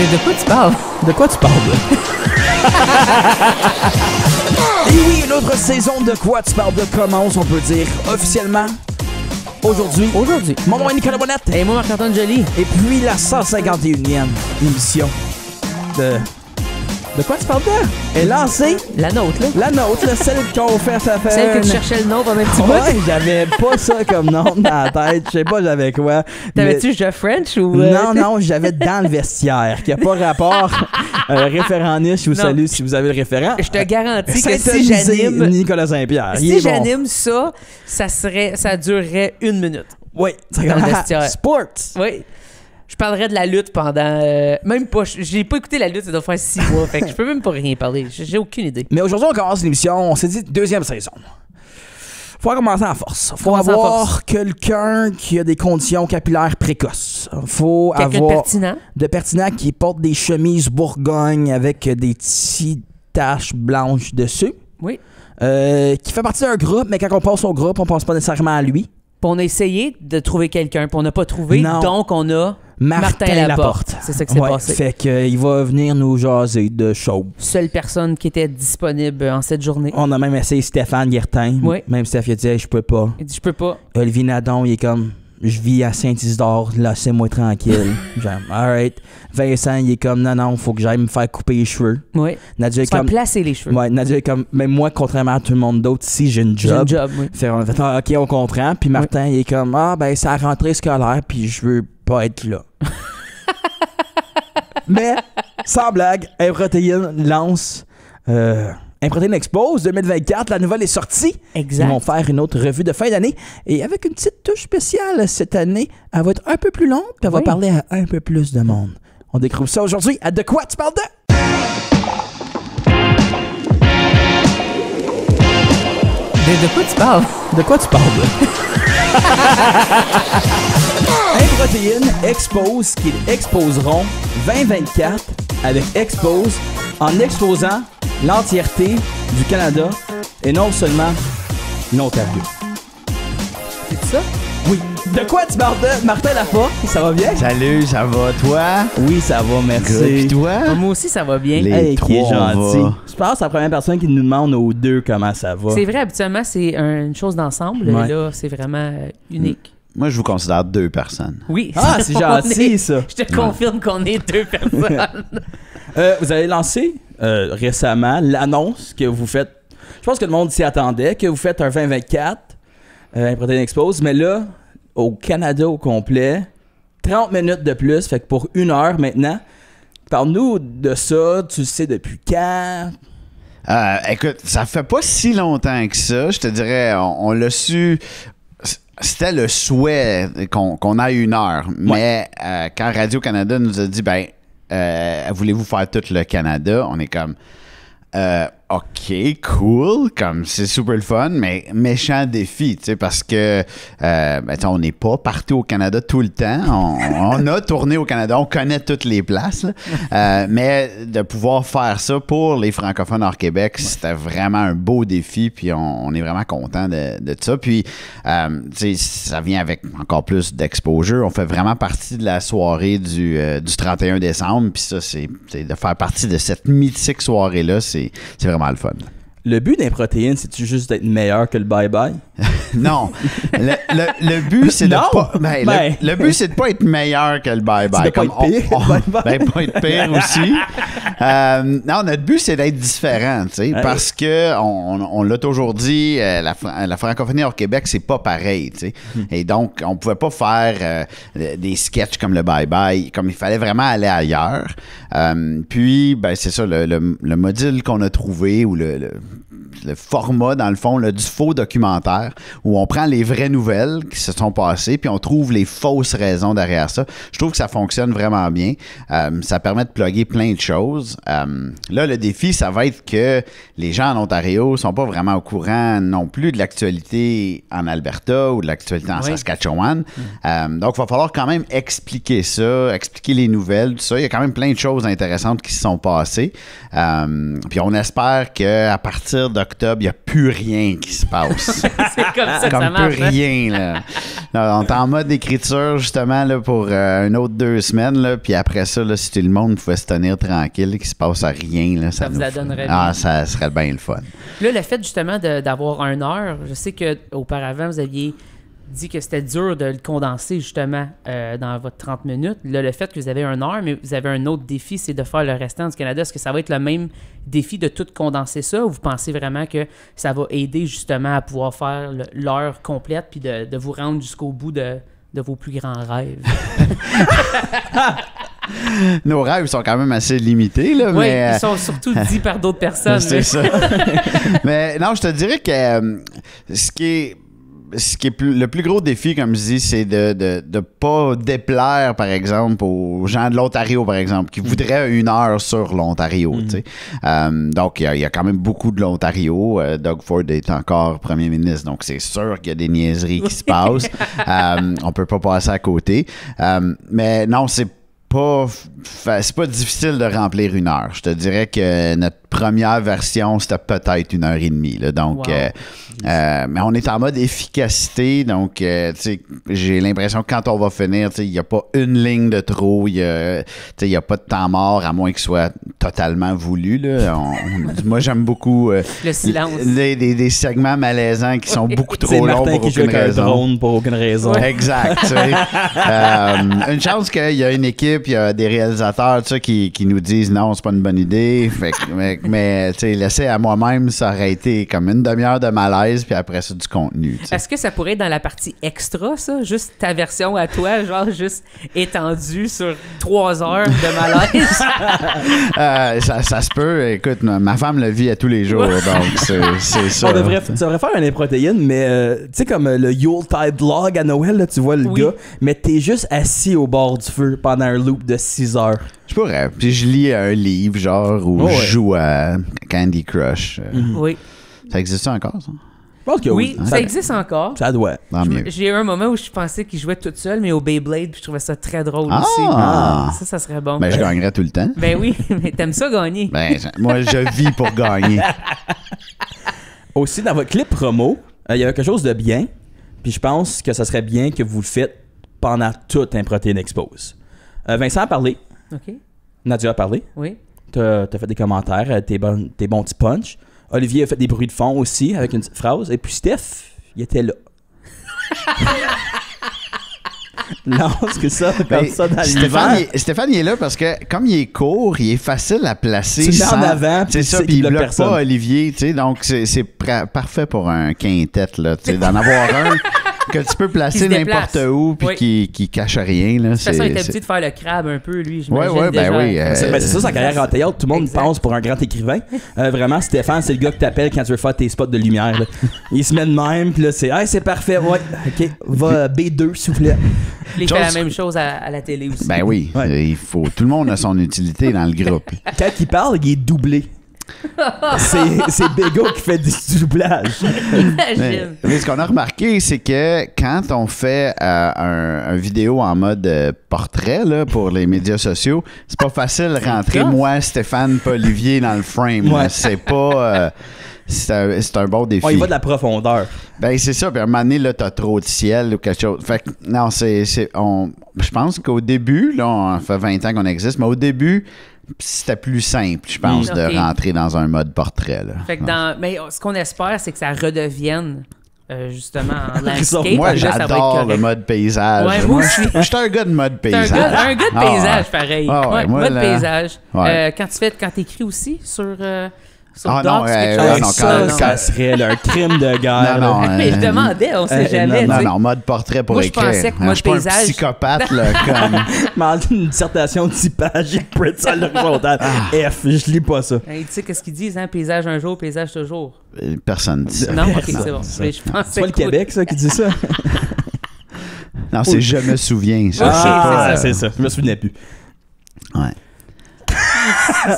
De quoi tu parles? De quoi tu parles, là? Et oui, une autre saison de quoi tu parles de commence, on peut dire officiellement aujourd'hui. Aujourd'hui. Mon nom est Nicolas Bonnette. Et moi, Marc-Antoine Joly. Et puis la 151e émission de... De quoi tu parles de? Est lancée. La nôtre, là. La nôtre, là, celle qu'on fait, ça fait... Celle que tu cherchais le nom pendant un petit bout. Ouais, j'avais pas ça comme nom dans la tête. Je sais pas j'avais quoi. T'avais-tu Jeff French ou... Non, j'avais dans le vestiaire, qui a pas rapport. Référent niche, je vous salue si vous avez le référent. Je te garantis que si Syntoniser j'anime... Nicolas Saint-Pierre. Si j'anime ça, ça durerait 1 minute. Oui, ça dans le vestiaire. Sports. Oui. Je parlerais de la lutte pendant... même pas... J'ai pas écouté la lutte, ça doit faire 6 mois. Fait que je peux même pas rien parler. J'ai aucune idée. Mais aujourd'hui, on commence l'émission. On s'est dit deuxième saison. Faut commencer en force. Faut avoir quelqu'un qui a des conditions capillaires précoces. Faut avoir... de pertinent qui porte des chemises Bourgogne avec des petites taches blanches dessus. Oui. Qui fait partie d'un groupe, mais quand on passe au groupe, on pense pas nécessairement à lui. Puis on a essayé de trouver quelqu'un, puis on n'a pas trouvé. Non. Donc on a... Martin Laporte. C'est ça qui s'est passé. Fait qu'il va venir nous jaser de choses. Seule personne qui était disponible en cette journée. On a même essayé Stéphane Guertin. Oui. Même Steph, il a dit hey, je peux pas. Il dit je peux pas. Olivier Nadon, il est comme je vis à Saint-Isidore, laissez-moi tranquille. Genre, alright. Vincent, il est comme non, faut que j'aille me faire couper les cheveux. Oui. Nadia est comme placer les cheveux. Ouais, Nadia est comme même moi, contrairement à tout le monde d'autre, ici, j'ai une job. Oui. Fait, on a fait ok, on comprend. Puis Martin, il est comme ben c'est la rentrée scolaire, puis je veux pas être là. Mais, sans blague, Improtéine lance Improtéine Expose 2024. La nouvelle est sortie. Exact. Ils vont faire une autre revue de fin d'année. Et avec une petite touche spéciale cette année, elle va être un peu plus longue, puis elle va parler à un peu plus de monde. On découvre ça aujourd'hui à De quoi tu parles de? De quoi tu parles? De quoi tu parles de? Improtéine expose qu'ils exposeront 2024 avec Expose en exposant l'entièreté du Canada et non seulement l'Ontario. C'est ça? Oui. De quoi tu parles de? Martin Laporte, ça va bien? Salut, ça va toi? Oui, ça va, merci. Good. Toi? Moi aussi, ça va bien. Les qui est trois, gentil. on va. Je pense que c'est la première personne qui nous demande aux deux comment ça va. C'est vrai, habituellement, c'est une chose d'ensemble. Ouais. Là, c'est vraiment unique. Moi, je vous considère 2 personnes. Oui. Ah, c'est gentil, ça. Je te confirme qu'on est 2 personnes. Vous avez lancé récemment l'annonce que vous faites. Je pense que le monde s'y attendait, que vous faites un 2024 Improtéine Expose, mais là, au Canada au complet, 30 minutes de plus, fait que pour 1 heure maintenant. Parle-nous de ça, tu le sais depuis quand? Écoute, ça fait pas si longtemps que ça. Je te dirais, on l'a su. C'était le souhait qu'on ait 1 heure. Mais quand Radio-Canada nous a dit, voulez-vous faire tout le Canada? On est comme, OK, cool, comme c'est super le fun, mais méchant défi, tu sais, parce que on n'est pas partout au Canada tout le temps. On a tourné au Canada, on connaît toutes les places, mais de pouvoir faire ça pour les francophones hors Québec, c'était vraiment un beau défi, puis on est vraiment content de ça. Puis, tu sais, ça vient avec encore plus d'exposure. On fait vraiment partie de la soirée du 31 décembre, puis ça, c'est de faire partie de cette mythique soirée-là, c'est vraiment le fun. Le but d'Improtéine, c'est-tu juste d'être meilleur que le bye-bye? Non. Le but, c'est de pas... le but, c'est de pas être meilleur que le bye-bye. C'est de pas être pire. Pas être pire aussi. Non, notre but, c'est d'être différent, tu sais, parce que on l'a toujours dit, la francophonie hors Québec, c'est pas pareil, tu sais. Et donc, on pouvait pas faire des sketchs comme le bye-bye, comme il fallait vraiment aller ailleurs. Puis, c'est ça, le module qu'on a trouvé, ou le format, dans le fond, là, du faux documentaire, où on prend les vraies nouvelles qui se sont passées, puis on trouve les fausses raisons derrière ça. Je trouve que ça fonctionne vraiment bien. Ça permet de plugger plein de choses. Là, le défi, ça va être que les gens en Ontario sont pas vraiment au courant non plus de l'actualité en Alberta ou de l'actualité en Saskatchewan. Donc, il va falloir quand même expliquer ça, expliquer les nouvelles, tout ça. Il y a quand même plein de choses intéressantes qui se sont passées. Puis on espère qu'à partir partir d'octobre, il n'y a plus rien qui se passe. C'est comme ça que Comme ça marche. plus rien, là. Là, on est en mode écriture, justement, là, pour une autre 2 semaines, là, puis après ça, là, si tout le monde pouvait se tenir tranquille, qu'il se passe rien, là, Ça vous nous la fait- donnerait Ah, bien. ça serait bien le fun. Là, le fait justement d'avoir 1 heure, je sais qu'auparavant, vous aviez dit que c'était dur de le condenser justement dans votre 30 minutes. Là, le fait que vous avez 1 heure, mais vous avez un autre défi, c'est de faire le restant du Canada. Est-ce que ça va être le même défi de tout condenser ça, ou vous pensez vraiment que ça va aider justement à pouvoir faire l'heure complète puis de vous rendre jusqu'au bout de vos plus grands rêves? Nos rêves sont quand même assez limités, là, Oui, mais... ils sont surtout dits par d'autres personnes. C'est mais- ça. Mais non, je te dirais que ce qui est le plus gros défi, comme je dis, c'est de pas déplaire, par exemple, aux gens de l'Ontario, par exemple, qui voudraient 1 heure sur l'Ontario. Tu sais. Donc, il y a quand même beaucoup de l'Ontario. Doug Ford est encore premier ministre, donc c'est sûr qu'il y a des niaiseries qui se passent. On peut pas passer à côté. Mais non, c'est pas difficile de remplir 1 heure. Je te dirais que notre première version, c'était peut-être 1h30. Là. Donc, Wow. mais on est en mode efficacité. Donc, tu sais, j'ai l'impression que quand on va finir, tu sais, il n'y a pas une ligne de trop. Il n'y a pas de temps mort, à moins qu'il soit totalement voulu. Là. Moi, j'aime beaucoup Le silence. des segments malaisants qui sont beaucoup C'est trop longs Martin pour qui joue aucune avec un raison. drone pour aucune raison. Ouais. Exact. Tu sais. Une chance qu'il y a une équipe, il y a des réalisateurs tu sais, qui nous disent non, c'est pas une bonne idée. Fait que- mais tu sais, laisser à moi-même, ça aurait été comme une demi-heure de malaise, puis après ça, du contenu. Tu sais. Est-ce que ça pourrait être dans la partie extra, ça? Juste ta version à toi, genre juste étendue sur 3 heures de malaise? Ça se peut. Écoute, ma femme le vit à tous les jours, donc c'est ça. Tu devrais faire un protéine, mais tu sais, comme le Yuletide Log à Noël, là, tu vois le Oui. gars, mais t'es juste assis au bord du feu pendant un loop de 6 heures. Je pourrais. Puis je lis un livre, genre, où Oh, ouais. je joue à Candy Crush. Oui. Ça existe encore, ça? Je pense que Oui, oui. ça existe encore. Ça doit. Tant mieux. J'ai eu un moment où je pensais qu'il jouait tout seul, mais au Beyblade, puis je trouvais ça très drôle Ah! aussi. Ça serait bon. Ben, je gagnerais tout le temps. Ben oui, mais t'aimes ça gagner. Ben, moi, je vis pour gagner. Aussi, dans votre clip promo, il y avait quelque chose de bien, puis je pense que ça serait bien que vous le faites pendant toute un Protéine Expose. Vincent a parlé, OK? Nadia a parlé, Oui. t'as fait des commentaires, tes bons petits punchs. Olivier a fait des bruits de fond aussi avec une petite phrase, et puis Steph, il était là. Lance que ça, comme Ben, ça dans Stéphane, l'hiver. Stéphane, il est là parce que comme il est court, il est facile à placer. Tu le mets en sans- avant, puis c'est tu ça, sais puis qu'il il bloque bloque personne. pas Olivier, tu sais, donc c'est parfait pour un quintet, là, tu sais, d'en avoir un que tu peux Qui placer se n'importe déplace. où puis Oui. qui cache rien, là. De toute façon, il est habitué de faire le crabe un peu, lui. J'imagine Ouais, ben déjà. oui, C'est ça sa carrière en théâtre. Tout le monde Exact. pense pour un grand écrivain. Vraiment, Stéphane, c'est le gars que t'appelles quand tu veux faire tes spots de lumière. Là. Il se met de même, puis là, c'est parfait. Ouais, ok, va B2, s'il vous plaît. Il fait la Chose- même chose à la télé aussi. Ben oui, Ouais. il faut. Tout le monde a son utilité dans le groupe. Quand il parle, il est doublé. C'est Bégo qui fait du doublage. Imagine. Mais ce qu'on a remarqué, c'est que quand on fait un vidéo en mode portrait là, pour les médias sociaux, c'est pas facile de rentrer tough. moi, Stéphane, pas Olivier dans le frame. là. Ouais. C'est pas. C'est un bon défi. On y va de la profondeur. Ben c'est ça, puis à un moment donné, là, t'as trop de ciel ou quelque chose. Fait que, non, je pense qu'au début, là, on fait 20 ans qu'on existe, mais au début, c'était plus simple, je pense, Ok. de rentrer dans un mode portrait. Là. Fait que mais ce qu'on espère, c'est que ça redevienne justement en Ça, landscape. Moi, Puis là, ça va être j'adore le correct. mode paysage. Ouais, moi aussi. Je suis un gars de mode T'es paysage. un gars de Ah, paysage, ouais. pareil. Ah, ouais, Ouais, moi, mode là- paysage. Ouais. Quand t'écris aussi sur Ah, Docs, non, quelque ouais, chose. non, ça, quand- ça serait là, un crime de guerre. Non, non, là. Mais je demandais, on sait jamais. Non, tu sais. non, mode portrait pour Moi, je écrire. pensais que Je mode suis pas un paysage- psychopathe, là, comme... Demande une dissertation de 10 pages, j'ai print ça à l'horizontale. F, je lis pas ça. Hey, tu sais qu'est-ce qu'ils disent, hein? Paysage un jour, paysage toujours. Personne dit ça. Non, ok, Non, c'est bon. ça. Mais je pensais C'est pas le que- Québec, ça, qui dit ça? Non, c'est je me souviens. Ça, Ok, c'est pas, c'est ça. Je me souvenais plus. Ouais.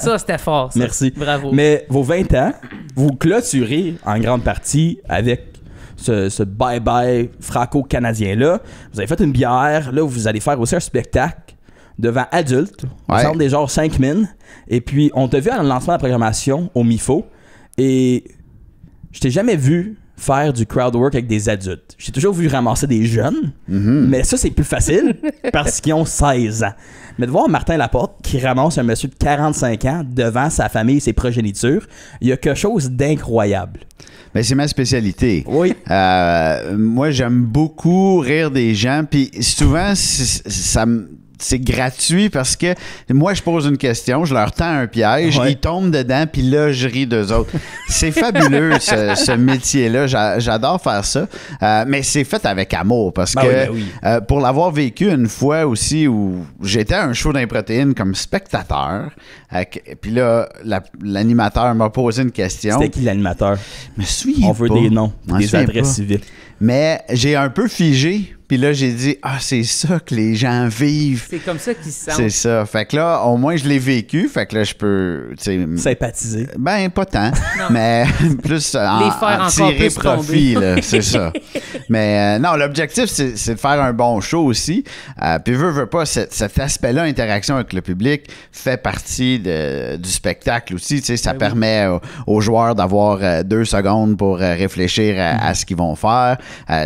Ça, c'était fort. ça. Merci. Bravo. Mais vos 20 ans, vous clôturez en grande partie avec ce bye-bye franco-canadien-là. Vous avez fait une bière. Là, vous allez faire aussi un spectacle devant adultes. Au Ouais. centre des genres 5 mines. Et puis, on t'a vu à le lancement de la programmation au MIFO. Et je t'ai jamais vu faire du crowd work avec des adultes. J'ai toujours vu ramasser des jeunes, mais ça, c'est plus facile parce qu'ils ont 16 ans. Mais de voir Martin Laporte qui ramasse un monsieur de 45 ans devant sa famille et ses progénitures, il y a quelque chose d'incroyable. Ben, c'est ma spécialité. Oui. Moi, j'aime beaucoup rire des gens, puis souvent, c'est gratuit parce que moi, je pose une question, je leur tends un piège, ils tombent dedans, puis là, je ris d'eux autres. C'est fabuleux, ce métier-là. J'adore faire ça. Mais c'est fait avec amour parce que pour l'avoir vécu une fois aussi où j'étais à un show d'improtéines comme spectateur, puis là, l'animateur m'a posé une question. C'était qui l'animateur? Je me souviens On veut pas. des noms, des adresses civiles. Mais j'ai un peu figé. Puis là, j'ai dit, c'est ça que les gens vivent. C'est comme ça qu'ils se sentent. C'est ça. Fait que là, au moins, je l'ai vécu. Fait que là, je peux, sympathiser. Ben, pas tant. Mais plus en tirer plus profit, là. C'est ça. Mais non, l'objectif, c'est de faire un bon show aussi. Puis veux pas, cet aspect-là, interaction avec le public, fait partie du spectacle aussi. Tu sais, ça permet aux joueurs d'avoir 2 secondes pour réfléchir à ce qu'ils vont faire.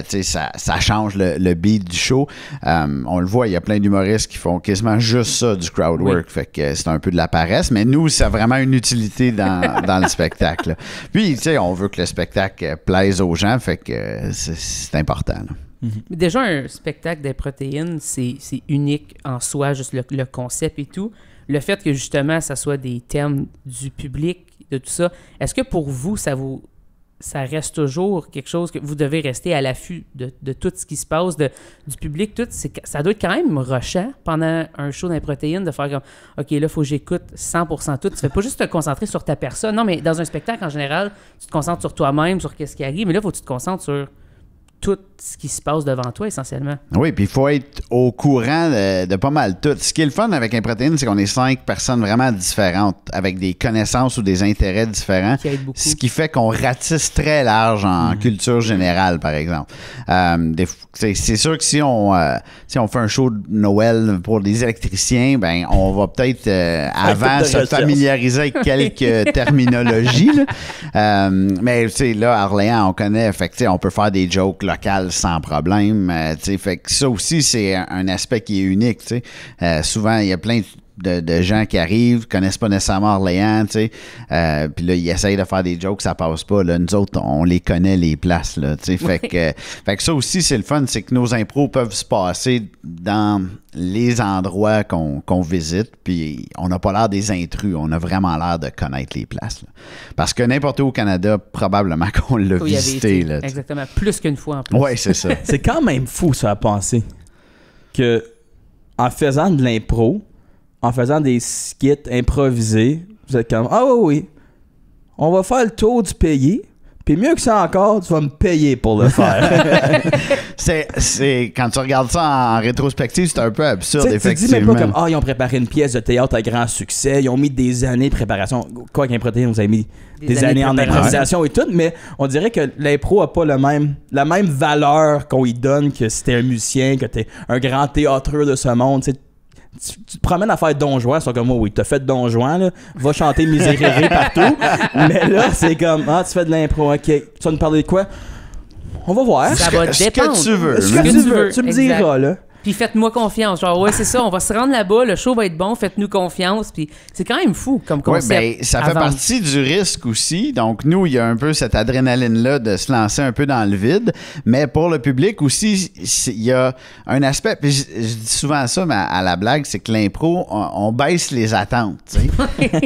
Tu sais, ça change le beat du show. On le voit, il y a plein d'humoristes qui font quasiment juste ça, du crowd work. Fait que c'est un peu de la paresse, mais nous, ça a vraiment une utilité dans le spectacle. Puis, tu sais, on veut que le spectacle plaise aux gens, fait que c'est important. Là. Mais déjà, un spectacle des protéines, c'est unique en soi, juste le concept et tout. Le fait que, justement, ça soit des thèmes du public, de tout ça, est-ce que pour vous, ça reste toujours quelque chose que vous devez rester à l'affût de tout ce qui se passe, du public, tout? Ça doit être quand même rushant pendant un show d'improtéines de faire comme « OK, là, il faut que j'écoute 100% tout. » Tu fais pas juste te concentrer sur ta personne. Non, mais dans un spectacle, en général, tu te concentres sur toi-même, sur qu'est-ce qui arrive. Mais là, il faut que tu te concentres sur tout ce qui se passe devant toi, essentiellement. Oui, puis il faut être au courant de pas mal tout. Ce qui est le fun avec Improtéines, c'est qu'on est 5 personnes vraiment différentes, avec des connaissances ou des intérêts différents. Qui aide beaucoup. Ce qui fait qu'on ratisse très large en culture générale, par exemple. C'est sûr que si on fait un show de Noël pour des électriciens, ben on va peut-être avant se familiariser avec quelques terminologies. Là. Mais tu sais, là, à Orléans, on connaît, fait que on peut faire des jokes locales sans problème. Fait que ça aussi, c'est un aspect qui est unique. Souvent, il y a plein de gens qui arrivent, connaissent pas nécessairement Orléans, puis là, ils essayent de faire des jokes, ça passe pas. Là, nous autres, on les connaît, les places. Là, fait que ça aussi, c'est le fun, c'est que nos impros peuvent se passer dans les endroits qu'on visite, puis on n'a pas l'air des intrus, on a vraiment l'air de connaître les places. Là. Parce que n'importe où au Canada, probablement qu'on l'a visité. Là, exactement, plus qu'une fois en plus. Oui, c'est ça. C'est quand même fou, ça, à penser que en faisant de l'impro, en faisant des skits improvisés, vous êtes comme « Ah oui, on va faire le tour du pays, puis mieux que ça encore, tu vas me payer pour le faire. » C'est quand tu regardes ça en rétrospective, c'est un peu absurde, effectivement. Tu dis même pas comme « Ah, ils ont préparé une pièce de théâtre à grand succès, ils ont mis des années de préparation. » Quoi qu'Improtéines, vous avez mis des années en improvisation et tout, mais on dirait que l'impro a pas la même valeur qu'on y donne que si t'es un musicien, que t'es un grand théâtreux de ce monde, tu sais. Tu te promènes à faire Don Juan, c'est comme, oh oui, t'as fait Don Juan, là, va chanter Miséréré partout. Mais là, c'est comme, tu fais de l'impro, ok. Tu vas nous parler de quoi? On va voir. Ça va dépendre. Ce que tu veux. Ce que tu veux. Tu me diras, là. Puis faites-moi confiance. Genre, ouais, c'est ça, on va se rendre là-bas, le show va être bon, faites-nous confiance. Puis c'est quand même fou comme concept. Oui, ben, ça fait partie du risque aussi. Donc, nous, il y a un peu cette adrénaline-là de se lancer un peu dans le vide. Mais pour le public aussi, il y a un aspect, puis je dis souvent ça, mais à la blague, c'est que l'impro, on baisse les attentes.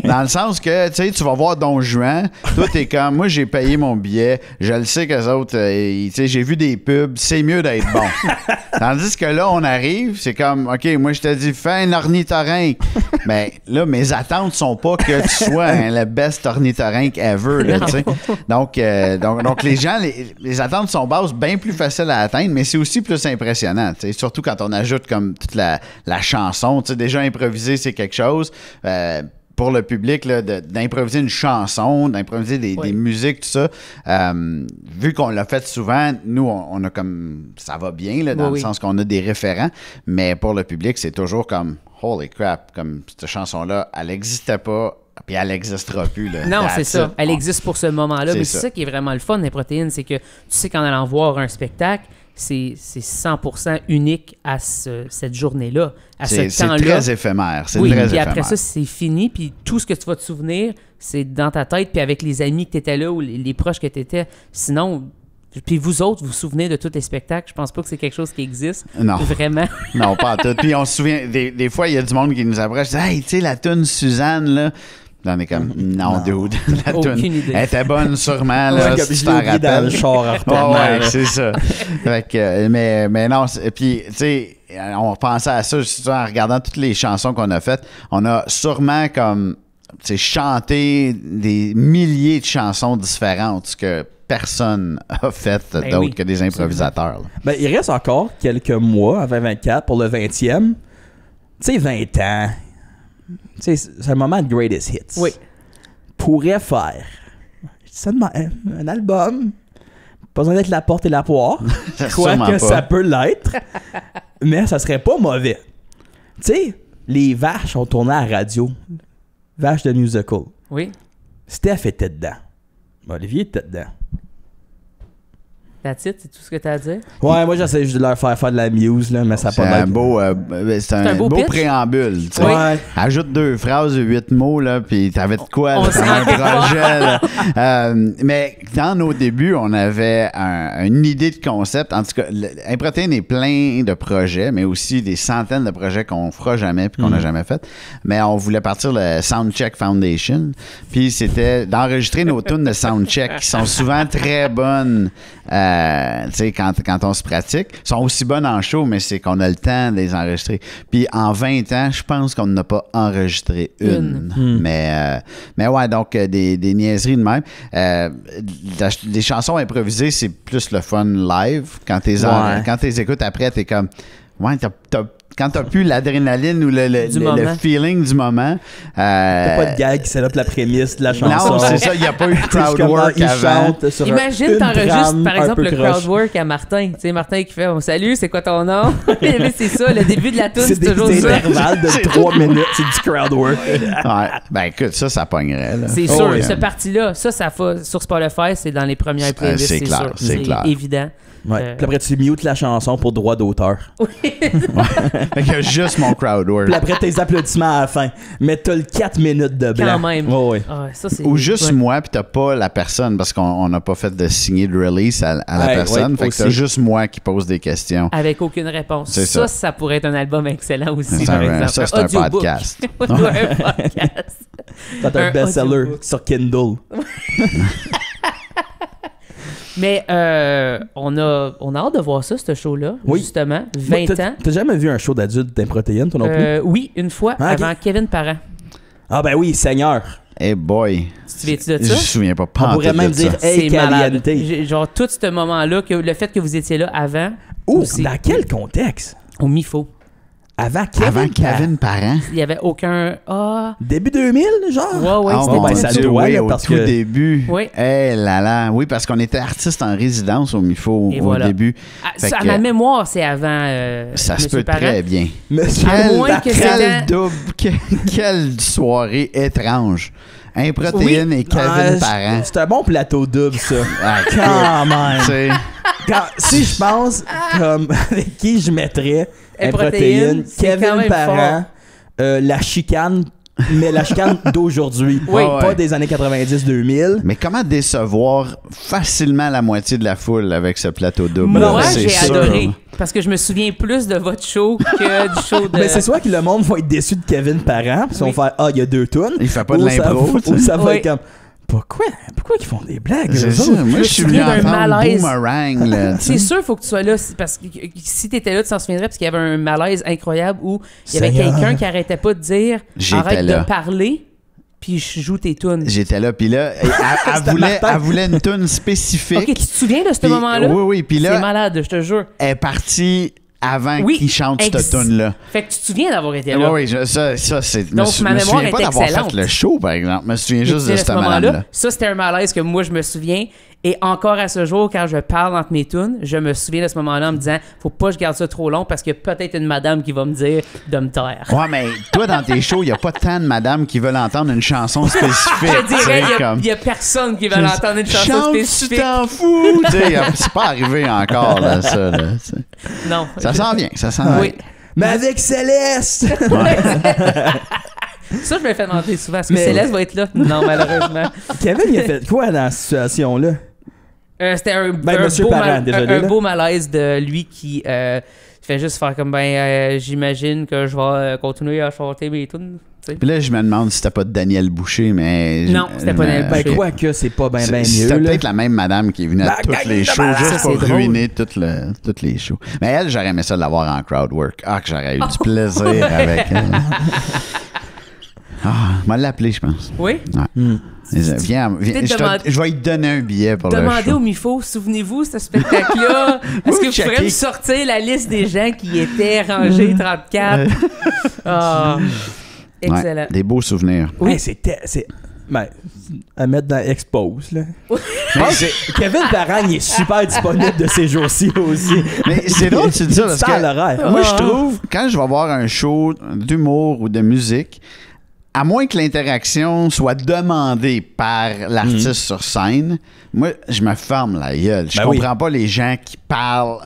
Dans le sens que, tu vas voir Don Juan, toi, t'es comme, moi, j'ai payé mon billet, je le sais qu'eux autres, j'ai vu des pubs, c'est mieux d'être bon. Tandis que là, on arrive, c'est comme, OK, moi, je te dis, fais un ornithorynque. Mais là, mes attentes sont pas que tu sois le best ornithorynque ever. Là, donc, les gens, les attentes sont basses, bien plus faciles à atteindre, mais c'est aussi plus impressionnant. Surtout quand on ajoute comme toute la chanson. Déjà, improviser, c'est quelque chose. Pour le public, là, d'improviser une chanson, d'improviser des musiques, tout ça. Vu qu'on l'a fait souvent, nous, on a comme... Ça va bien, là, dans le sens qu'on a des référents, mais pour le public, c'est toujours comme... Holy crap, comme cette chanson-là, elle n'existait pas Puis elle n'existera plus. Là. Non, c'est ça. It. Elle existe pour ce moment-là. C'est Mais ça. c'est ça qui est vraiment le fun des protéines, c'est que tu sais qu'en allant voir un spectacle, c'est 100% unique à cette journée-là, à C'est ce temps-là. très éphémère. C'est Oui, très puis après éphémère. ça, c'est fini. Puis tout ce que tu vas te souvenir, c'est dans ta tête, puis avec les amis que tu étais là ou les proches que tu étais. Sinon, puis vous autres, vous vous souvenez de tous les spectacles. Je pense pas que c'est quelque chose qui existe. Non. Vraiment. Non, pas en tout. Puis on se souvient, des fois, il y a du monde qui nous approche, dit, hey, tu sais, la toune Suzanne, là. Là, on est comme, non, dude. La Aucune toune, idée. elle était bonne, sûrement, là, Comme si je tu l'ai t'en oublié dans le rappelles. char en retournant, Ouais, là. c'est ça. Fait que, mais non, puis, tu sais, on repensait à ça, justement, en regardant toutes les chansons qu'on a faites. On a sûrement comme, tu sais, chanté des milliers de chansons différentes, ce que personne a fait d'autre oui, que des improvisateurs. là. Ben, il reste encore quelques mois à 2024 pour le 20e. Tu sais, 20 ans. Tu sais, c'est un moment de greatest hits. Oui. Pourrait faire je dis ça de même, un album. Pas besoin d'être la porte et la poire. Sûrement Quoique pas. ça peut l'être. Mais ça serait pas mauvais. Tu sais, les vaches ont tourné à la radio. Vaches de musical. Oui. Steph était dedans. Olivier était dedans. That's it, c'est tout ce que tu as à dire. Ouais, moi j'essaie juste de leur faire de la muse, là, mais ça n'a C'est pas un l'air. c'est un beau pitch. préambule. tu sais. Oui. Ouais. Ajoute 2 phrases, 8 mots, là, puis t'avais de quoi, On là, se t'avais un rend projet. Là. Mais dans nos débuts, on avait une idée de concept. En tout cas, Improtéine est plein de projets, mais aussi des centaines de projets qu'on fera jamais puis qu'on n'a jamais fait. Mais on voulait partir le Soundcheck Foundation, puis c'était d'enregistrer nos tunes de Soundcheck qui sont souvent très bonnes. Tu sais, quand on se pratique, sont aussi bonnes en show, mais c'est qu'on a le temps de les enregistrer. Puis en 20 ans, je pense qu'on n'a pas enregistré une. Mais ouais, donc des niaiseries de même. Des chansons improvisées, c'est plus le fun live. Quand tu les écoutes après, t'es comme, ouais, quand t'as plus l'adrénaline ou le feeling du moment. T'as pas de gag qui set la prémisse de la chanson. Non, c'est ça, il n'y a pas eu de crowd work avant. Imagine, t'enregistres par exemple le crowd work à Martin. Tu sais, Martin qui fait oh, salut, c'est quoi ton nom? Mais c'est ça, le début de la tune, c'est toujours des ça. intervalles de 3 minutes, c'est du crowd work. Ouais. Ben écoute, ça pognerait. Là. C'est sûr, cette partie-là, ça fait sur Spotify, c'est dans les premières playlists, c'est clair, sûr. c'est clair. Évident. Ouais. Puis après, tu mutes la chanson pour droit d'auteur. Fait que juste mon crowd work. Puis après, tes applaudissements à la fin. Mais t'as le 4 minutes de blanc. Quand même. Ouais. Ah, ça, c'est Ou juste ouais. moi, puis t'as pas la personne, parce qu'on n'a pas fait de signer de release à la Ouais, personne. ouais, Fait que t'as aussi. juste moi qui pose des questions. Avec aucune réponse. C'est Ça, ça. ça pourrait être un album excellent aussi, C'est par un- exemple. ça, c'est un audiobook. podcast. Ouais, un podcast. T'as un best-seller audiobook. sur Kindle. Mais on a hâte de voir ça, ce show-là, Oui. justement. Moi, 20 ans. T'as jamais vu un show d'adulte d'improtéine, toi non plus? Oui, une fois, Ah, ok. avant Kevin Parent. Ah ben oui, Seigneur. Hey boy. Tu te souviens-tu de Je me ça? souviens pas. On Pas en pourrait tout même de ça. dire Hey C'est malade. Caliente. Genre, tout ce moment-là, le fait que vous étiez là avant, Ouh, aussi, dans quel contexte? au MIFO, Avant Kevin? Avant Kevin Parent. il n'y avait aucun... Ah, Début 2000, genre? ouais, Oh c'était mon ben, tout. ça Dieu, doit, oui, là, au parce tout que- début. Oui. Eh là là. Oui, parce qu'on était artiste en résidence au MIFO Et au voilà. début. Ah, Fait ça, à que- ma mémoire, c'est avant Ça se Monsieur peut Parent. très bien. Monsieur À moins que c'était- Quelle double, quelle soirée étrange. Improtéine Oui. et Kevin Ah, Parent. C'est un bon plateau double, ça. Ah, Quand même. tu sais, Si je pense comme avec qui je mettrais Improtéine, Improtéine, c'est quand Kevin même Parent, la chicane, mais la chicane d'aujourd'hui, Oui. pas des années 90-2000. mais comment décevoir facilement la moitié de la foule avec ce plateau double? Moi, C'est j'ai sûr. adoré. Parce que je me souviens plus de votre show que du show de... Mais c'est soit que le monde va être déçu de Kevin Parent, puis ils vont Oui. faire il y a 2 tunes. Il fait pas de Ou ça- l'impro, tu Ou sais. ça va Oui. être comme pourquoi ils font des blagues C'est eux ça. autres? Moi, je me suis venu souviens d'un entendre malaise. Boomerang. Là, tu sais. C'est sûr, il faut que tu sois là. Parce que si tu étais là, tu t'en souviendrais, parce qu'il y avait un malaise incroyable où il y avait Seigneur. quelqu'un qui arrêtait pas de dire J'étais arrête là. de parler, puis je joue tes tunes. J'étais là, puis là, Martin. elle voulait une tune spécifique. Ok, tu te souviens de ce Puis- moment-là? Oui, oui, puis là, C'est malade, je te jure. elle est partie avant Oui, qu'il chante cette ex- tune-là. Fait que tu te souviens d'avoir été là. Oui, ça c'est. Donc, ma me mémoire souviens pas est d'avoir excellente. fait le show, par exemple. Je me souviens juste Mais de tu sais, cette à ce moment-là, madame-là. ça, c'était un malaise que moi, je me souviens. Et encore à ce jour, quand je parle entre mes tunes, je me souviens de ce moment-là en me disant faut pas que je garde ça trop long parce qu'il y a peut-être une madame qui va me dire de me taire. Ouais, mais toi, dans tes shows, il n'y a pas tant de madames qui veulent entendre une chanson spécifique. Je dirais, tu sais, il y a personne qui va l'entendre une chanson Chante, spécifique. tu t'en fous! Tu sais, c'est pas arrivé encore, là, ça. Là. Non. Ça s'en vient, ça s'en vient. Oui. Mais avec Céleste! Ça, je me fais demander souvent. Est-ce que Mais- Céleste va être là? Non, malheureusement. Kevin, il a fait quoi dans cette situation-là? C'était un, Monsieur beau, Parent, désolé, un là. beau malaise de lui qui fait juste faire comme j'imagine que je vais continuer à chanter mes tunes. Tu sais. Puis là, je me demande si c'était pas de Daniel Boucher, mais... Non, c'était pas Daniel Ben, Boucher. quoi que c'est pas bien mieux. C'était là. peut-être la même madame qui est venue à La tous gang les de shows malades. juste Ça, pour c'est drôle. ruiner toutes les shows. Mais elle, j'aurais aimé ça de l'avoir en crowd work. Ah, que j'aurais eu du plaisir avec elle. Ah, je vais l'appeler, je pense. Oui? Hmm. Viens, peut-être je vais lui donner un billet pour le Demandez show. au MIFO, souvenez-vous, ce spectacle-là. Est-ce que vous checker. pourrez me sortir la liste des gens qui étaient rangés 34? Ah, excellent. Ouais, des beaux souvenirs. Oui. Hey, c'est ben, à mettre dans Expose, là. Mais c'est- Kevin Parent, il est super disponible de ces jours-ci aussi. Mais c'est drôle, tu dis ça, parce C'est à que l'horaire. moi, je trouve, quand je vais voir un show d'humour ou de musique, à moins que l'interaction soit demandée par l'artiste sur scène, moi, je me ferme la gueule. Je Ben oui. comprends pas les gens qui parlent.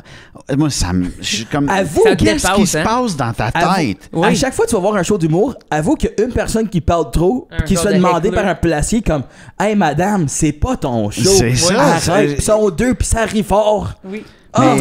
Moi, ça me... je suis comme... Avoue, Ça te qu'est-ce qui dépasse, se hein? passe dans ta Avoue- tête? Oui. À chaque fois que tu vas voir un show d'humour, avoue qu'il y a une personne qui parle trop Un puis qui se genre fait de demander heckler. par un placier comme « Hey madame, c'est pas ton show. C'est ça, Arrête. c'est- Puis ils sont deux puis ça rit fort. Oui. Ah,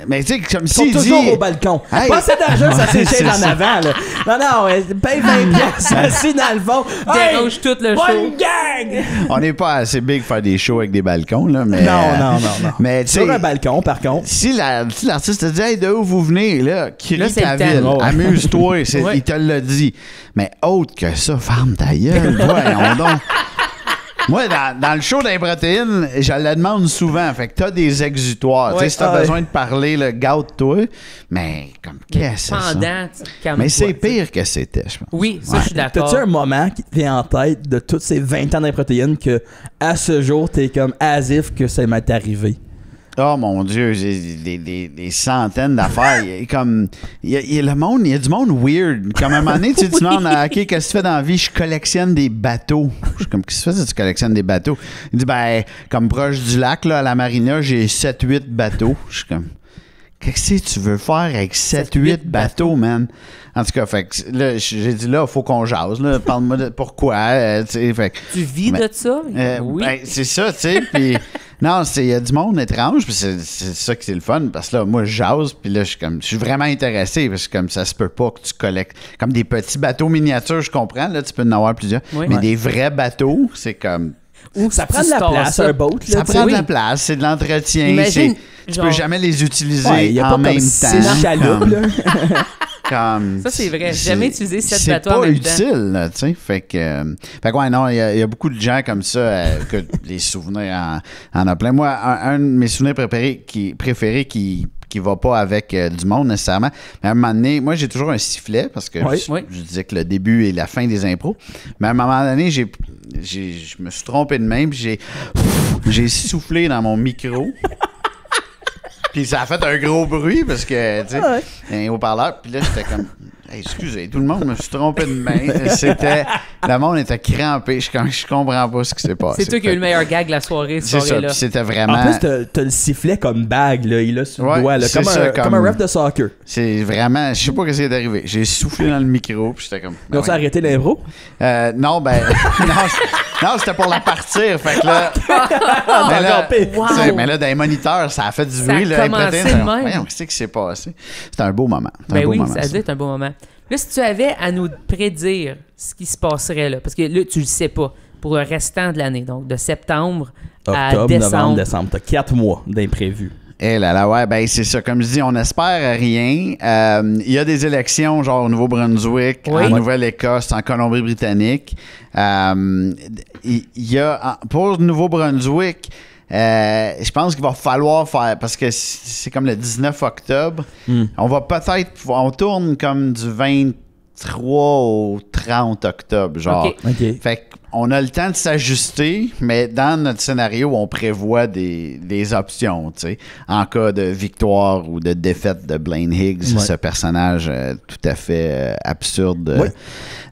Mais tu sais, comme ils sont s'il dit... toujours au balcon. Hey. Pas assez d'argent, ça Ouais, s'échelle c'est en ça. avant. Là. Non, paye 20 piastres assis dans le fond. Dérange tout le show. One gang! On n'est pas assez big pour faire des shows avec des balcons, là, mais... Non. Mais tu Sur sais... un balcon, par contre. Si l'artiste te dit hey, de où vous venez, là, crie Là, c'est ta le temps. ville, Oh. amuse-toi, Ouais. il te l'a dit. Mais autre que ça, ferme ta gueule, voyons donc. Moi, dans le show d'Improtéine, je le demande souvent. Fait que t'as des exutoires. Tu sais, Ouais. si t'as Ah, besoin de parler, là, garde-toi. Mais comme, qu'est-ce que c'est ça? Pendant, calme-toi. Mais c'est pire que c'était, je pense. Oui, ça, je suis d'accord. T'as-tu un moment qui te vient en tête de tous ces 20 ans d'improtéine que, à ce jour, t'es comme as if que ça m'est arrivé? Oh mon Dieu, j'ai des centaines d'affaires. Il y a le monde, il y a du monde weird. Comme à un moment donné, tu demandes, OK, qu'est-ce que tu fais dans la vie? Je collectionne des bateaux. Je suis comme, qu'est-ce que tu fais si tu collectionnes des bateaux? Il dit, ben, comme proche du lac, là, à la marina, j'ai 7-8 bateaux. Je suis comme, qu'est-ce que tu veux faire avec 7-8 bateaux, man? En tout cas, fait que là, j'ai dit, là, il faut qu'on jase. Là. Parle-moi de pourquoi. Tu sais, fait que, Tu vis Mais- de ça? Oui. ben, c'est ça, tu sais. Puis, non, il y a du monde étrange, puis c'est ça qui est le fun, parce que là, moi, je jase, puis là, je suis vraiment intéressé, parce que comme ça se peut pas que tu collectes. Comme des petits bateaux miniatures, je comprends, là, tu peux en avoir plusieurs. Oui. Mais Ouais. des vrais bateaux, c'est comme. Ou Ça tu prend de la stores place, ça. un boat. Ça Là, prend de oui. la place, c'est de l'entretien. Imagine, Tu genre- peux jamais les utiliser Ouais, y a en pas même comme temps. 6 chaloupes, là. Comme, Ça, c'est vrai. Jamais utiliser 7 bateaux C'est en pas même temps. utile, là, tu sais. Fait que ouais, non, il y a beaucoup de gens comme ça que les souvenirs en a plein. Moi, un de mes souvenirs préférés qui va pas avec du monde nécessairement. Mais à un moment donné, moi, j'ai toujours un sifflet parce que Oui. je disais que le début et la fin des impros. Mais à un moment donné, je me suis trompé de main puis j'ai soufflé dans mon micro. Puis ça a fait un gros bruit parce que, tu sais, un haut-parleur. Puis là, j'étais comme, hey, excusez, tout le monde me suis trompé de main. Le monde était crampé. Je comprends pas ce qui s'est passé. C'est toi qui as eu le meilleur gag de la soirée, cette C'est ça, soirée-là. puis c'était vraiment... En plus, t'as le sifflet comme bague, là. Il a sur le Ouais, doigt, là, c'est comme, ça, comme un ref de soccer. C'est vraiment... Je sais pas ce qui est arrivé. J'ai soufflé dans le micro, puis j'étais comme... Ils ont arrêté l'impro? Non, ben... non, c'était pour la partir. Fait que là... mais, là encore pire. Wow. tu sais, mais là, dans les moniteurs, ça a fait du Ça a bruit. Là, commencé Improtéine, de c'est même. comme, voyons, qu'est-ce qui s'est passé? C'était un beau moment. C'était un Ben beau oui, moment, ça a ça. dû être un beau moment. Là, si tu avais à nous prédire ce qui se passerait là, parce que là, tu le sais pas, pour le restant de l'année, donc de septembre à Octobre, décembre. novembre, décembre. T'as 4 mois d'imprévu. Eh là là, ouais, ben c'est ça. Comme je dis, on espère rien. Il y a des élections, genre au Nouveau-Brunswick, Oui. en Nouvelle-Écosse, en Colombie-Britannique. Il y a, pour le Nouveau-Brunswick, je pense qu'il va falloir faire, parce que c'est comme le 19 octobre, on va peut-être, on tourne comme du 23 au 30 octobre, genre. OK. Fait qu'on a le temps de s'ajuster, mais dans notre scénario, on prévoit des options, tu sais, en cas de victoire ou de défaite de Blaine Higgs, ce personnage tout à fait absurde. Oui.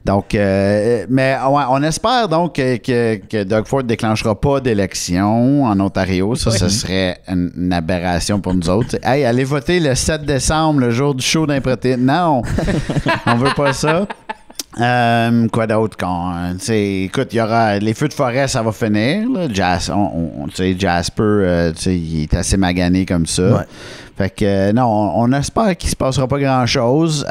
Donc, mais ouais, on espère donc que Doug Ford ne déclenchera pas d'élection en Ontario. Ça serait une aberration pour nous autres. Hey, allez voter le 7 décembre, le jour du show d'Improté. Non, on veut pas ça. Quoi d'autre? Écoute, il y aura les feux de forêt, ça va finir. Là. Jasper, il est assez magané comme ça. Ouais. Fait que non, on espère qu'il se passera pas grand-chose.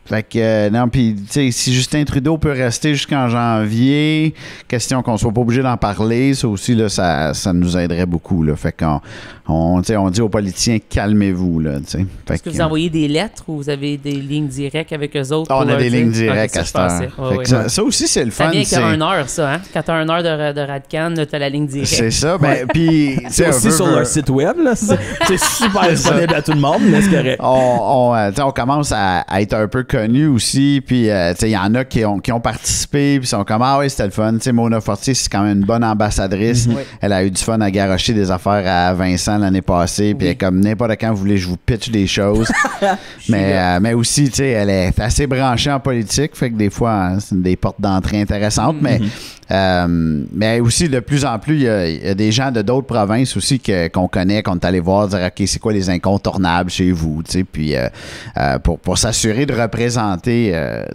Fait que, non, puis, tu sais, si Justin Trudeau peut rester jusqu'en janvier, question qu'on soit pas obligé d'en parler, ça aussi, là, ça nous aiderait beaucoup, là. Fait qu'on on dit aux politiciens, calmez-vous, là, tu sais. Est-ce que vous envoyez des lettres ou vous avez des lignes directes avec eux autres? On a des lignes directes à cette heure. Ça aussi, c'est le fun. Ça vient qu'à 1 heure, ça, hein? Quand t'as 1 heure de Radcan, t'as la ligne directe. C'est ça, ben, puis... C'est aussi sur leur site web, là. C'est super disponible à tout le monde, mais c'est correct. On commence à être un peu connus aussi, puis il y en a qui ont participé, puis sont comme, ah oui, c'était le fun. T'sais, Mona Fortier, c'est quand même une bonne ambassadrice. Elle a eu du fun à garrocher des affaires à Vincent l'année passée, puis elle est comme, n'importe quand vous voulez, je vous pitch des choses. mais aussi, tu sais, elle est assez branchée en politique, fait que des fois, c'est des portes d'entrée intéressantes, mais aussi, de plus en plus, il y a des gens de d'autres provinces aussi qu'on connaît, qu'on est allé voir, dire, OK, c'est quoi les incontournables chez vous, tu sais, puis pour s'assurer de représenter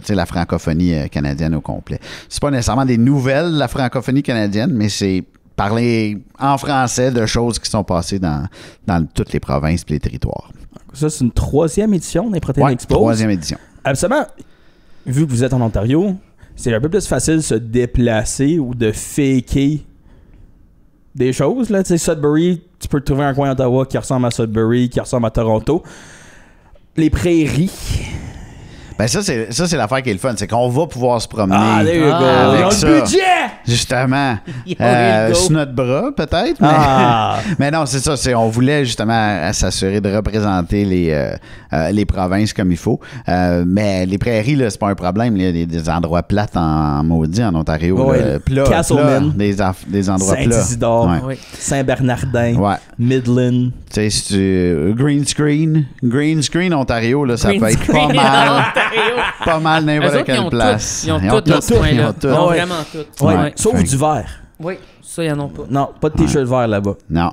la francophonie canadienne au complet. C'est pas nécessairement des nouvelles, la francophonie canadienne, mais c'est parler en français de choses qui sont passées dans toutes les provinces et les territoires. Ça, c'est une 3e édition d'Improtéine Expose. 3e édition. Absolument. Vu que vous êtes en Ontario, c'est un peu plus facile de se déplacer ou de faker des choses. Là. Tu sais, Sudbury, tu peux trouver un coin d'Ottawa qui ressemble à Sudbury, qui ressemble à Toronto. Les prairies... Ben ça c'est l'affaire qui est le fun, c'est qu'on va pouvoir se promener there you go. avec ça. Le budget! Justement. Sur notre bras, peut-être. Mais non, c'est ça. On voulait justement s'assurer de représenter les provinces comme il faut. Mais les prairies, là, c'est pas un problème. Il y a des endroits plates en maudit en Ontario. Castleman. Des endroits plats. Saint-Isidore. Ouais. Saint-Bernardin. Ouais. Midland. Tu sais, Green Screen, Ontario, là, ça peut être pas mal. Pas mal n'importe quelle place. Ils ont tout dans ce coin-là. Ils ont vraiment tout. Ouais. Sauf du vert. Oui, ça, ils en ont pas. Non, pas de t-shirt vert là-bas. Non.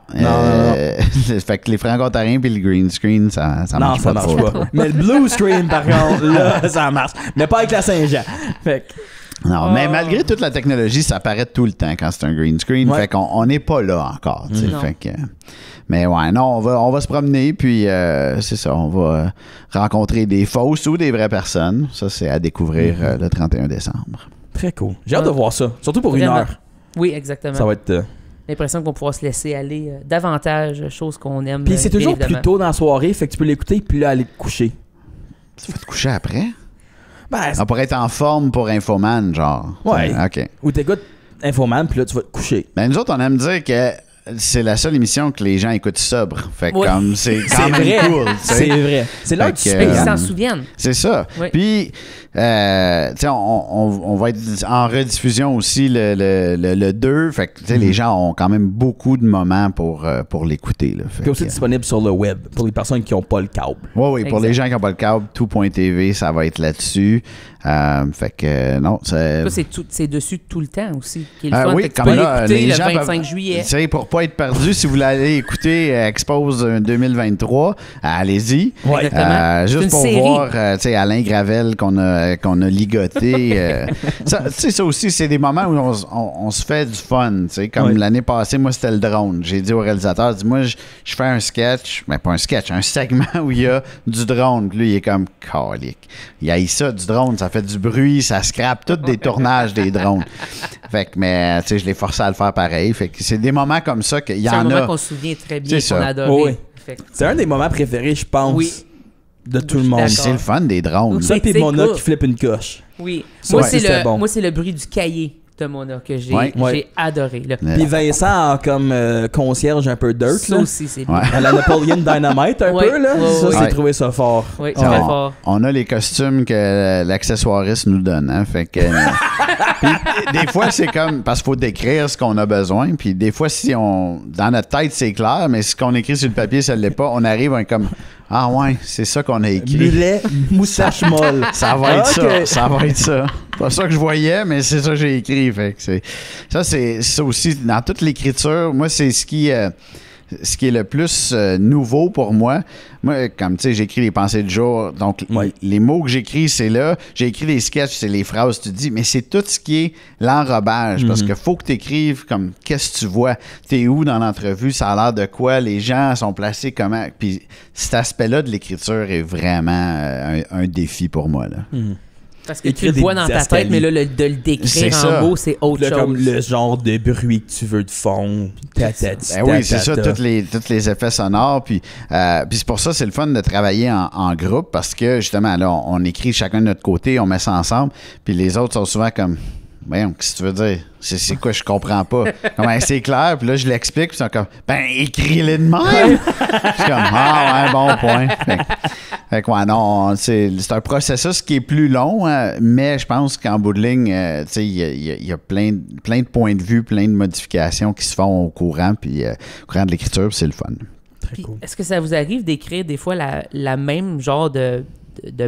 Fait que les franco-ontariens puis le green screen, ça marche pas. Non, ça marche pas. Mais le blue screen, par contre, là, ça marche. Mais pas avec la Saint-Jean. Fait que... Non, mais malgré toute la technologie, ça apparaît tout le temps quand c'est un green screen. Fait qu'on n'est pas là encore. Fait que... Mais ouais, non, on va se promener, puis c'est ça, on va rencontrer des fausses ou des vraies personnes. Ça, c'est à découvrir le 31 décembre. Très cool. J'ai hâte de voir ça, surtout pour Vraiment. 1 heure. Oui, exactement. Ça va être... L'impression qu'on va pouvoir se laisser aller davantage, choses qu'on aime. Puis c'est toujours évidemment. plus tôt dans la soirée, fait que tu peux l'écouter, puis là, aller te coucher. Tu vas te coucher après? Ben, on pourrait être en forme pour Infoman, genre. Ouais. OK. Ou t'écoutes Infoman, puis là, tu vas te coucher. Ben, nous autres, on aime dire que c'est la seule émission que les gens écoutent sobre. Fait que comme c'est quand même vrai. cool. C'est vrai. C'est là que tu Ils s'en souviennent. C'est ça. Oui. Puis, tu sais, on va être en rediffusion aussi le 2. Fait que, tu sais, les gens ont quand même beaucoup de moments pour l'écouter. Puis aussi disponible sur le web pour les personnes qui n'ont pas le câble. Oui, pour les gens qui n'ont pas le câble, tout.tv, ça va être là-dessus. Fait que, non, c'est dessus tout le temps aussi. Qui est le fun. Oui, Fait que tu comme peux là, l'écouter les le gens 25 juillet. Tu sais, pour pas être perdu, si vous voulez écouter Expose 2023, allez-y. Ouais. Exactement. Juste pour série. voir, tu sais, Alain Gravel qu'on a ligoté. Tu sais, ça aussi, c'est des moments où on se fait du fun. Tu sais, comme l'année passée, moi, c'était le drone. J'ai dit au réalisateur, dis-moi, je fais un sketch, mais pas un sketch, un segment où il y a du drone. Puis lui, il est comme calique. Il haït ça, du drone, ça fait du bruit, ça scrape tous des tournages des drones. Fait que, mais, tu sais, je l'ai forcé à le faire pareil. Fait que c'est des moments comme ça qu'il y en a. C'est un moment qu'on se souvient très bien, qu'on a adoré. Oui. C'est un des moments préférés, je pense, de tout le monde. C'est le fun des drones. Ça, puis mon qui flippe une coche. Oui. Ça, moi, c'est le bruit du cahier de Mona que j'ai Ouais. adoré. Là. Puis Vincent, comme concierge un peu dirt, Ça là. aussi, c'est bien. Ouais. À la Napoleon Dynamite, un Ouais, peu, là. ouais, Ça, ouais. j'ai trouvé ça fort. Oui, très fort. On a les costumes que l'accessoiriste nous donne, hein, fait que... Puis, des fois, c'est comme... Parce qu'il faut décrire ce qu'on a besoin, puis des fois, si on... Dans notre tête, c'est clair, mais ce qu'on écrit sur le papier, ça ne l'est pas, on arrive, on est comme... Ah ouais, c'est ça qu'on a écrit. Mulet, moustache molle. Ça va être Ok. ça va être ça. Pas ça que je voyais, mais c'est ça que j'ai écrit. Fait que c'est ça aussi, dans toute l'écriture, moi, c'est ce qui est le plus nouveau pour moi. Moi, comme tu sais, j'écris les pensées du jour. Donc, Ouais. les mots que j'écris, c'est là. J'ai écrit les sketchs, c'est les phrases que tu dis, mais c'est tout ce qui est l'enrobage. Parce que faut que tu écrives comme qu'est-ce que tu vois. T'es où dans l'entrevue? Ça a l'air de quoi? Les gens sont placés comment? Puis cet aspect-là de l'écriture est vraiment un défi pour moi, là. Parce que Écrire tu le des vois dans ta tête, mais là, de le décrire C'est en ça. mots, c'est autre Là, chose. comme le genre de bruit que tu veux de fond. Ben oui, c'est ça, tous les effets sonores. Puis c'est pour ça, c'est le fun de travailler en groupe parce que justement, là, on écrit chacun de notre côté, on met ça ensemble. Puis les autres sont souvent comme, voyons, qu'est-ce que tu veux dire? C'est quoi, je comprends pas. Comme, c'est clair, puis là, je l'explique, puis ils sont comme, ben, écris-les de même! Je suis comme, ah ouais, bon point. Fait que ouais, non, c'est un processus qui est plus long, hein, mais je pense qu'en bout de ligne, tu sais, il y a plein de points de vue, plein de modifications qui se font au courant, puis au courant de l'écriture, puis c'est le fun. Très Puis, cool. est-ce que ça vous arrive d'écrire des fois la même genre de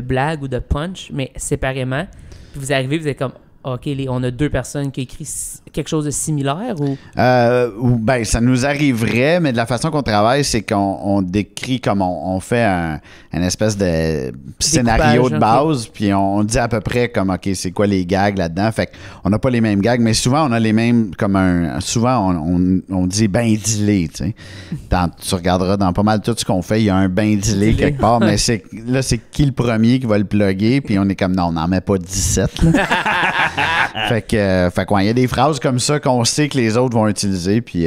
blague ou de punch, mais séparément? Puis vous arrivez, vous êtes comme, OK, on a deux personnes qui écrivent quelque chose de similaire ou... Ben, ça nous arriverait, mais de la façon qu'on travaille, c'est qu'on décrit comme on fait un espèce de scénario de base, puis on dit à peu près comme, OK, c'est quoi les gags là-dedans. Fait qu'on n'a pas les mêmes gags, mais souvent, on a les mêmes, souvent, on dit ben dilé, tu sais. Tu regarderas dans pas mal tout ce qu'on fait, il y a un ben dilé quelque part, mais c'est qui le premier qui va le plugger, puis on est comme, non, on n'en met pas 17, là. Fait que ouais, il y a des phrases comme ça qu'on sait que les autres vont utiliser, puis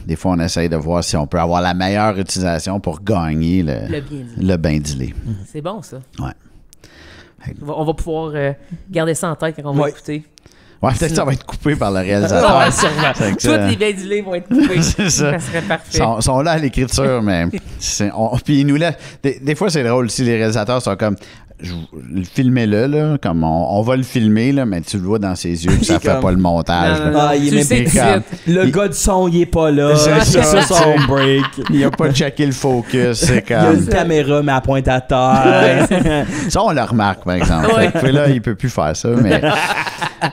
des fois, on essaye de voir si on peut avoir la meilleure utilisation pour gagner le ben dilé. C'est bon, ça. Ouais. On va pouvoir garder ça en tête quand on va écouter. Ouais, peut-être que ça va être coupé par le réalisateur. Ouais, sûrement. Fait que Toutes les belles idées vont être coupées. C'est ça. Ça serait parfait. Ils sont là à l'écriture, mais puis ils nous laissent. Des fois, c'est drôle si les réalisateurs sont comme. Filmez-le, là, comme on va le filmer, là, mais tu le vois dans ses yeux, puis ça fait pas le montage. Non, là. Ah, il est Tu même sais pas tout de comme- suite. Le gars du son, il est pas là. C'est C'est ça, ça son break. Il a pas checké le focus, c'est Il y a comme. une caméra, mais à pointe à terre. Ça, on le remarque, par exemple. Ouais. Puis là, il peut plus faire ça, mais.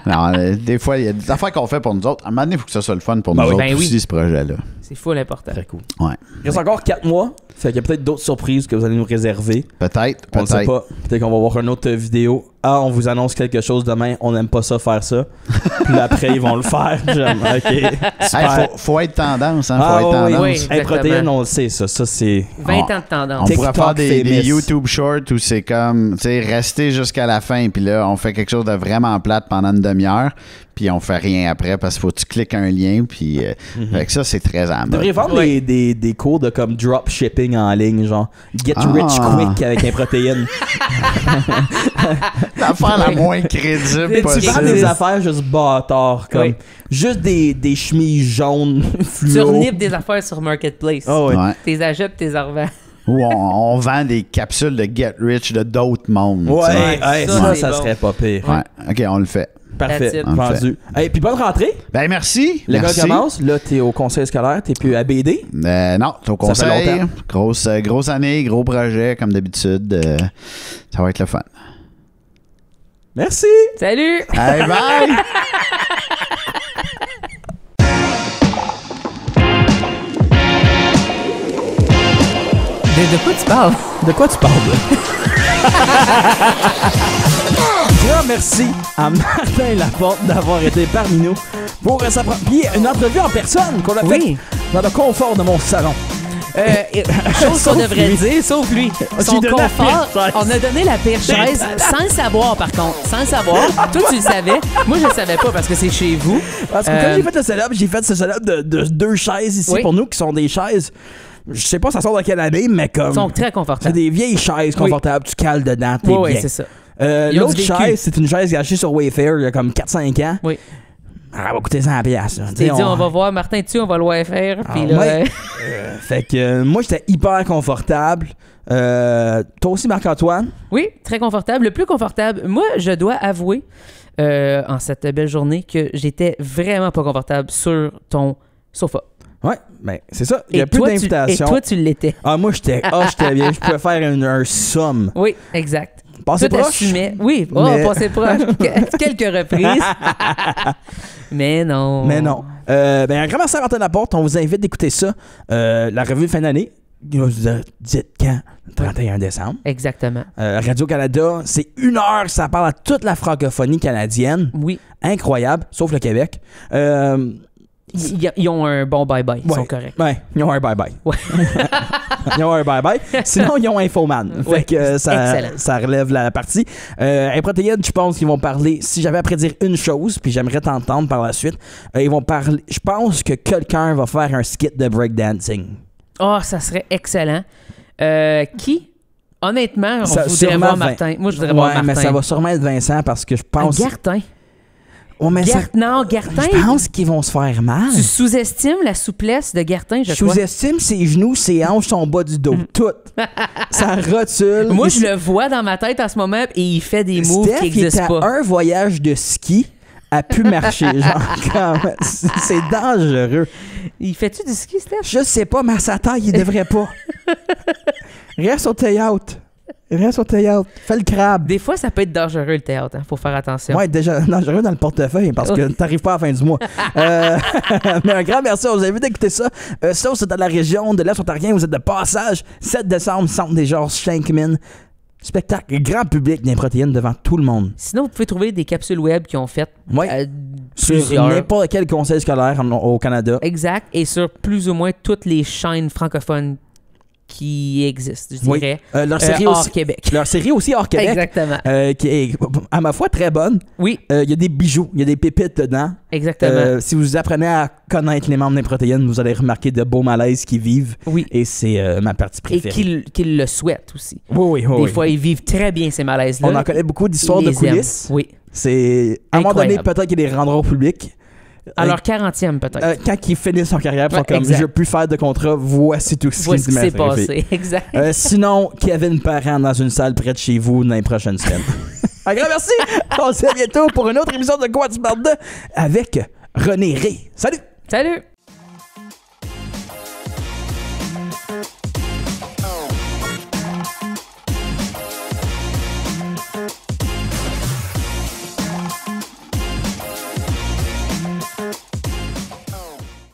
Non, des fois, il y a des affaires qu'on fait pour nous autres. À un moment donné, il faut que ça soit le fun pour nous autres Ben oui. aussi, ce projet-là. C'est full important. Très cool. Ouais. Il reste encore 4 mois. Fait qu'il y a peut-être d'autres surprises que vous allez nous réserver. Peut-être. On ne sait pas. Peut-être qu'on va voir une autre vidéo. Ah, on vous annonce quelque chose demain. On n'aime pas ça, faire ça. Puis là, après, ils vont le faire. J'aime. OK. Hey, Super. faut être tendance, hein. Ah, Faut être oui, tendance. oui. Hey, Exactement. protéines, on le sait, ça. Ça, c'est. 20 ans de tendance. On pourrait TikTok faire des famous. YouTube shorts où c'est comme, tu sais, rester jusqu'à la fin, puis là, on fait quelque chose de vraiment plate pendant une demi-heure, puis on fait rien après parce qu'il faut que tu cliques un lien, puis fait que ça, c'est très à la Vous mode. devriez vendre Ouais. des cours de comme drop shipping en ligne, genre Get Ah. Rich Quick avec un protéine. L'affaire la moins crédible Tu Tu possible. vends des affaires juste bâtards, comme Oui. juste des chemises jaunes Tu fluo. renipes des affaires sur Marketplace. Ah ouais. Ouais. T'es achètes, t'es en revends. Où on vend des capsules de Get Rich de d'autres mondes. tu sais. Ouais, hey, ça, ça c'est bon. serait pas pire. Ouais. OK, on le fait. Parfait, That's it. vendu. Hey, puis bonne rentrée. Ben, merci. L'école Merci. commence. Là, t'es au conseil scolaire, t'es plus à BD. Non, t'es au Ça fait conseil. longtemps. Grosse année, gros projet, comme d'habitude. Ça va être le fun. Merci. Salut! Hey, bye! De quoi tu parles? De quoi tu parles? Grand merci à Martin Laporte d'avoir été parmi nous pour s'approprier une entrevue en personne qu'on a Oui. faite dans le confort de mon salon. Chose qu'on Sauf devrait lui. dire, sauf lui. Son donné la confort, pire chaise. on a donné la pire chaise sans le savoir, par contre. Sans le savoir. Toi, tu le savais. Moi, je le savais pas parce que c'est chez vous. Parce que quand j'ai fait le setup, j'ai fait ce setup de 2 chaises ici Oui. pour nous qui sont des chaises. Je sais pas ça sort de quelle année, mais comme. Ils sont très C'est confortables. des vieilles chaises confortables, tu cales dedans, t'es Oui, bien. c'est ça. Ils ont L'autre du vécu. chaise, c'est une chaise achetée sur Wayfair il y a comme 4-5 ans. Oui. Ça va coûter 100$. Tu t'es dit, on va voir Martin dessus, on va le faire. Puis là, ouais. Fait que moi, j'étais hyper confortable. Toi aussi, Marc-Antoine? Oui, très confortable. Le plus confortable. Moi, je dois avouer, en cette belle journée, que j'étais vraiment pas confortable sur ton sofa. Ouais, ben c'est ça. Il y a plus toi, d'invitation. Et toi, tu l'étais. Ah, moi, j'étais bien. Je pouvais faire un somme. Oui, exact. Passez Tout proche. assumait. Oui, passez proche. Quelques reprises. Mais non. Mais non. Ben, un grand merci à Martin Laporte. On vous invite d'écouter ça. La revue de fin d'année. Dites quand? 31 décembre. Exactement. Radio-Canada, c'est 1 heure. Ça parle à toute la francophonie canadienne. Oui. Incroyable, sauf le Québec. Ils ont un bon bye-bye. Ils sont corrects. Ouais, ils ont un bye-bye. Ouais. Ils ont un bye-bye. Sinon, ils ont Infoman. Fait que ça relève la partie. Improtéine, je pense qu'ils vont parler. Si j'avais à prédire une chose, puis j'aimerais t'entendre par la suite, ils vont parler. Je pense que quelqu'un va faire un skit de breakdancing. Oh, ça serait excellent. Qui? Honnêtement, on voudrait voir Martin. Moi, je voudrais voir Martin. Mais ça va sûrement être Vincent parce que je pense. Gartin. Oh, mais Non, Gartin. Je pense qu'ils vont se faire mal. Tu sous-estimes la souplesse de Gartin, je crois. Sous-estime ses genoux, ses hanches, son bas du dos. Tout. Ça rotule. Moi, je le vois dans ma tête en ce moment et il fait des moves qui n'existent pas. Un voyage de ski a pu marcher. Genre, c'est dangereux. Il fait-tu du ski, Steph? Je sais pas, mais à sa taille, il devrait pas. Reste au théâtre. Fais le crabe. Des fois, ça peut être dangereux, le théâtre. Faut faire attention. Ouais, déjà dangereux dans le portefeuille parce que t'arrives pas à la fin du mois. Mais un grand merci. On vous invite à écouter ça. Ça, c'est dans la région de l'Est ontarien. Vous êtes de passage. 7 décembre, Centre des Georges Shankman. Spectacle grand public d'Improtéine devant tout le monde. Sinon, vous pouvez trouver des capsules web qui ont fait sur n'importe quel conseil scolaire au Canada. Exact. Et sur plus ou moins toutes les chaînes francophones qui existent, je dirais. Leur série hors aussi, Québec. Leur série aussi hors Québec. Exactement. Qui est, à ma foi, très bonne. Oui. Il y a des bijoux, il y a des pépites dedans. Exactement. Si vous apprenez à connaître les membres d'Improtéine, vous allez remarquer de beaux malaises qui vivent. Oui. Et c'est ma partie préférée. Et qu'ils le souhaitent aussi. Oui. Des fois, ils vivent très bien ces malaises-là. On en connaît beaucoup d'histoires de coulisses. Oui. C'est à un moment donné, peut-être qu'ils les rendront au public. À leur 40e, peut-être. Quand ils finissent leur carrière, ils sont comme, je ne veux plus faire de contrat, voici tout ce qui s'est passé. Exact. Sinon, Kevin Parent dans une salle près de chez vous dans les prochaines semaines. Un grand merci. On se dit à bientôt pour une autre émission de Quoi tu parles de avec René Ré. Salut! Salut!